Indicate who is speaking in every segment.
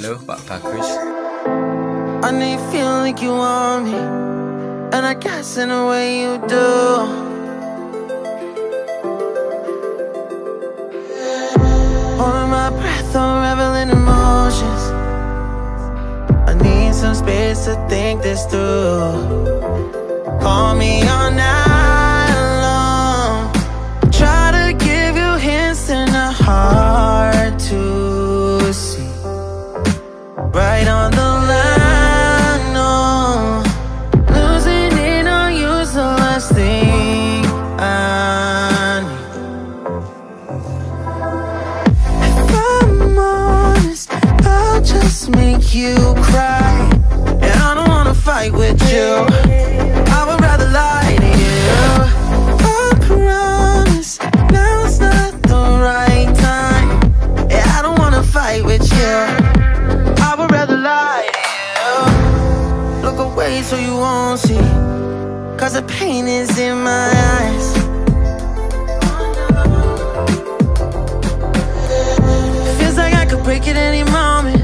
Speaker 1: Halo Pak Bagus.
Speaker 2: I know you feel like you want me, and I guess in a way you do. Holding my breath, unraveling emotions. I need some space to think this through. Call me all night long. Try to give you hints and a hard to see. Right on the line, no. Losing it on you's the last thing I need. If I'm honest, I'll just make you cry. And I don't wanna fight with you, I would rather lie to you. I promise, now's not the right time. Yeah, I don't wanna fight with you, I would rather lie to you. Look away so you won't see, cause the pain is in my eyes. Feels like I could break it any moment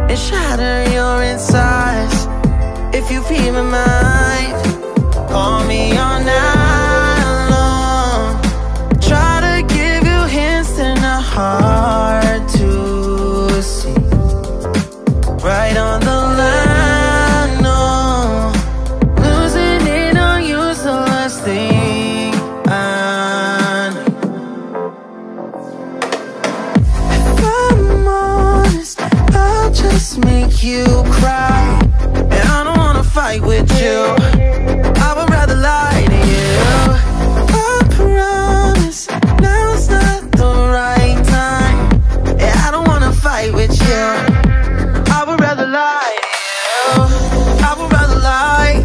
Speaker 2: and shatter your insides. If you feel my mind, call me all night long. Try to give you hints and a hard to see. Right on the line, no. Losing it on you's the last thing I need. If I'm honest, I'll just make you cry. And I don't wanna fight with you, I would rather lie to you. I promise, now's not the right time. Yeah, I don't wanna fight with you, I would rather lie to you. I would rather lie,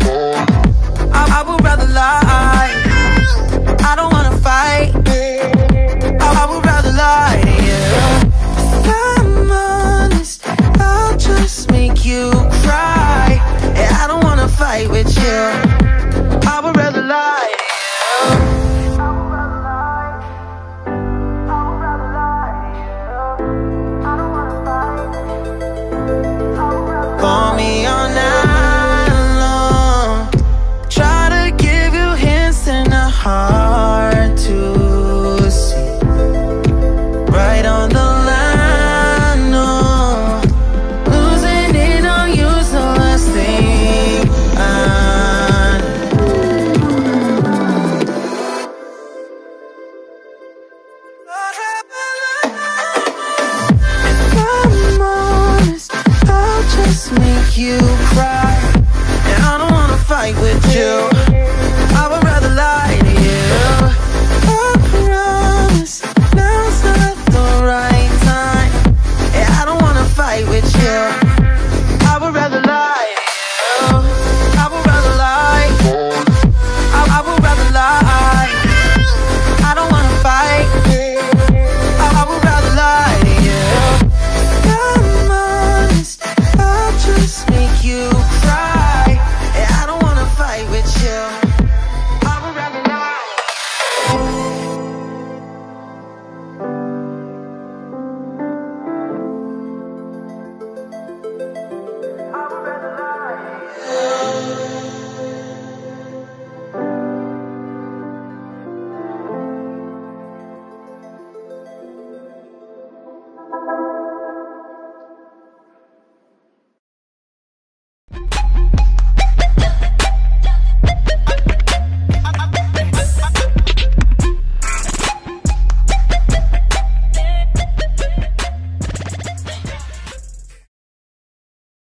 Speaker 2: I would rather lie. I don't wanna fight, I would rather lie to you. If I'm honest, I'll just make you cry. Yeah, I don't wanna fight with you, I would rather lie to you. Call me all night long. Try to give you hints and a hard to see. Right on the line, no. Losing it on you's the last thing I need. If I'm honest, I'll just make you cry. And I don't wanna fight with you,